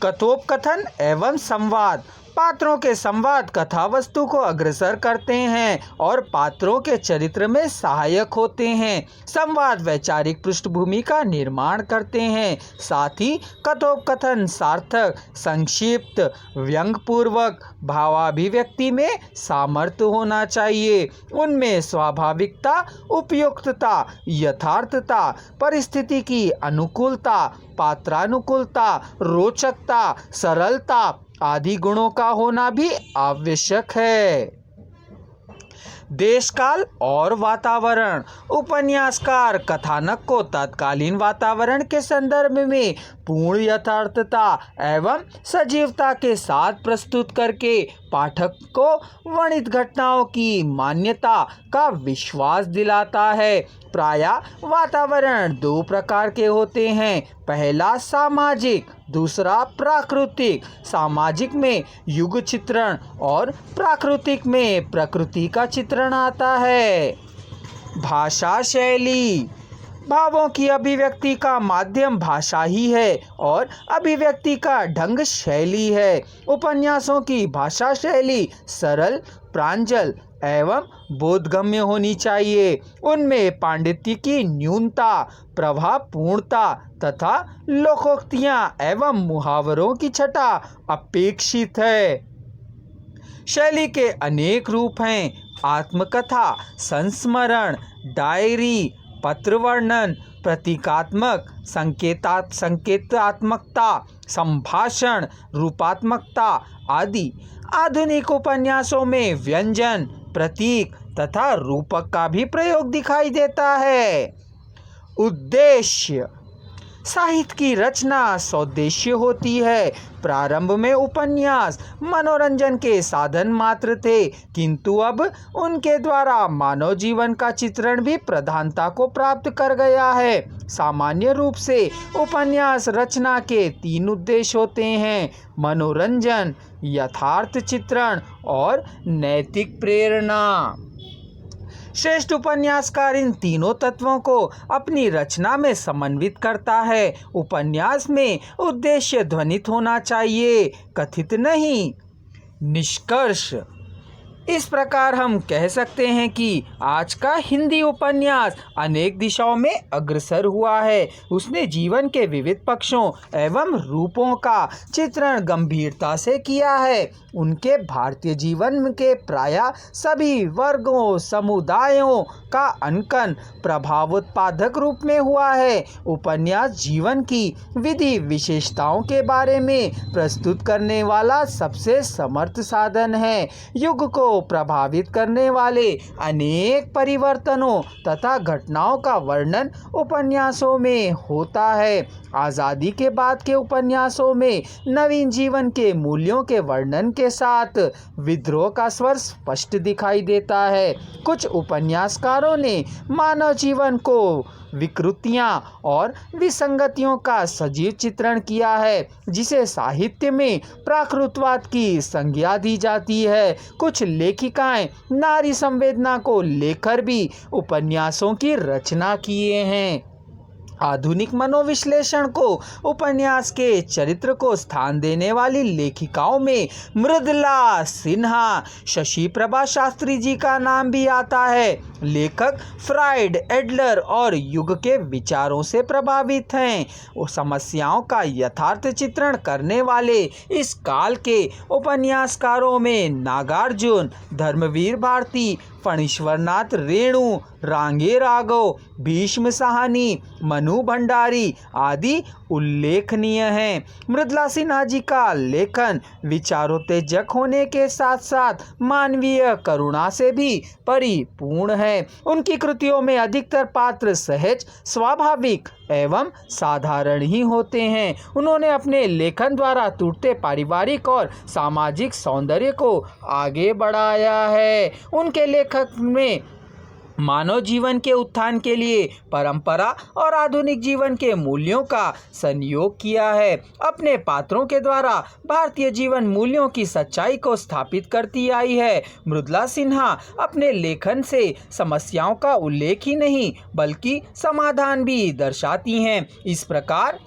कथोपकथन एवं संवाद। पात्रों के संवाद कथा वस्तु को अग्रसर करते हैं और पात्रों के चरित्र में सहायक होते हैं। संवाद वैचारिक पृष्ठभूमि का निर्माण करते हैं। साथ ही कथोपकथन सार्थक, संक्षिप्त, व्यंग्यपूर्वक, भावाभिव्यक्ति में सामर्थ्य होना चाहिए। उनमें स्वाभाविकता, उपयुक्तता, यथार्थता, परिस्थिति की अनुकूलता, पात्रानुकूलता, रोचकता, सरलता आदि गुणों का होना भी आवश्यक है। देशकाल और वातावरण। उपन्यासकार कथानक को तत्कालीन वातावरण के संदर्भ में पूर्ण यथार्थता एवं सजीवता के साथ प्रस्तुत करके पाठक को वर्णित घटनाओं की मान्यता का विश्वास दिलाता है। प्रायः वातावरण दो प्रकार के होते हैं। पहला सामाजिक, दूसरा प्राकृतिक। सामाजिक में युग चित्रण और प्राकृतिक में प्रकृति का चित्रण आता है। भाषा शैली। भावों की अभिव्यक्ति का माध्यम भाषा ही है और अभिव्यक्ति का ढंग शैली है। उपन्यासों की भाषा शैली सरल, प्रांजल एवं बोधगम्य होनी चाहिए। उनमें पांडित्य की न्यूनता, प्रभावपूर्णता तथा लोकोक्तियां एवं मुहावरों की छटा अपेक्षित है। शैली के अनेक रूप हैं। आत्मकथा, संस्मरण, डायरी, पत्रवर्णन, प्रतीकात्मक, संकेतात्मकता, संभाषण, रूपात्मकता आदि। आधुनिक उपन्यासों में व्यंजन, प्रतीक तथा रूपक का भी प्रयोग दिखाई देता है। उद्देश्य। साहित्य की रचना सौद्देश्य होती है। प्रारंभ में उपन्यास मनोरंजन के साधन मात्र थे, किंतु अब उनके द्वारा मानव जीवन का चित्रण भी प्रधानता को प्राप्त कर गया है। सामान्य रूप से उपन्यास रचना के तीन उद्देश्य होते हैं: मनोरंजन, यथार्थ चित्रण और नैतिक प्रेरणा। श्रेष्ठ उपन्यासकार इन तीनों तत्वों को अपनी रचना में समन्वित करता है। उपन्यास में उद्देश्य ध्वनित होना चाहिए, कथित नहीं। निष्कर्ष। इस प्रकार हम कह सकते हैं कि आज का हिंदी उपन्यास अनेक दिशाओं में अग्रसर हुआ है। उसने जीवन के विविध पक्षों एवं रूपों का चित्रण गंभीरता से किया है। उनके भारतीय जीवन के प्रायः सभी वर्गों, समुदायों का अंकन प्रभावोत्पादक रूप में हुआ है। उपन्यास जीवन की विधि विशेषताओं के बारे में प्रस्तुत करने वाला सबसे समर्थ साधन है। युग को प्रभावित करने वाले अनेक परिवर्तनों तथा घटनाओं का वर्णन उपन्यासों में होता है। आज़ादी के बाद के उपन्यासों में नवीन जीवन के मूल्यों के वर्णन के साथ विद्रोह का स्वर स्पष्ट दिखाई देता है। कुछ उपन्यासकारों ने मानव जीवन को विकृतियां और विसंगतियों का सजीव चित्रण किया है, जिसे साहित्य में प्राकृतवाद की संज्ञा दी जाती है। कुछ लेखिकाएं नारी संवेदना को लेकर भी उपन्यासों की रचना किए हैं। आधुनिक मनोविश्लेषण को उपन्यास के चरित्र को स्थान देने वाली लेखिकाओं में मृदुला सिन्हा, शशि प्रभा शास्त्री जी का नाम भी आता है। लेखक फ्राइड, एडलर और युग के विचारों से प्रभावित हैं। समस्याओं का यथार्थ चित्रण करने वाले इस काल के उपन्यासकारों में नागार्जुन, धर्मवीर भारती, फणीश्वरनाथ रेणु, रांगे राघव, भीष्म साहनी, मनु भंडारी आदि उल्लेखनीय हैं। मृदुला सिन्हा जी का लेखन विचारोत्तेजक होने के साथ साथ मानवीय करुणा से भी परिपूर्ण है। उनकी कृतियों में अधिकतर पात्र सहज, स्वाभाविक एवं साधारण ही होते हैं। उन्होंने अपने लेखन द्वारा टूटते पारिवारिक और सामाजिक सौंदर्य को आगे बढ़ाया है। उनके लेखक में मानव जीवन के उत्थान के लिए परंपरा और आधुनिक जीवन के मूल्यों का संयोग किया है। अपने पात्रों के द्वारा भारतीय जीवन मूल्यों की सच्चाई को स्थापित करती आई है। मृदुला सिन्हा अपने लेखन से समस्याओं का उल्लेख ही नहीं बल्कि समाधान भी दर्शाती हैं। इस प्रकार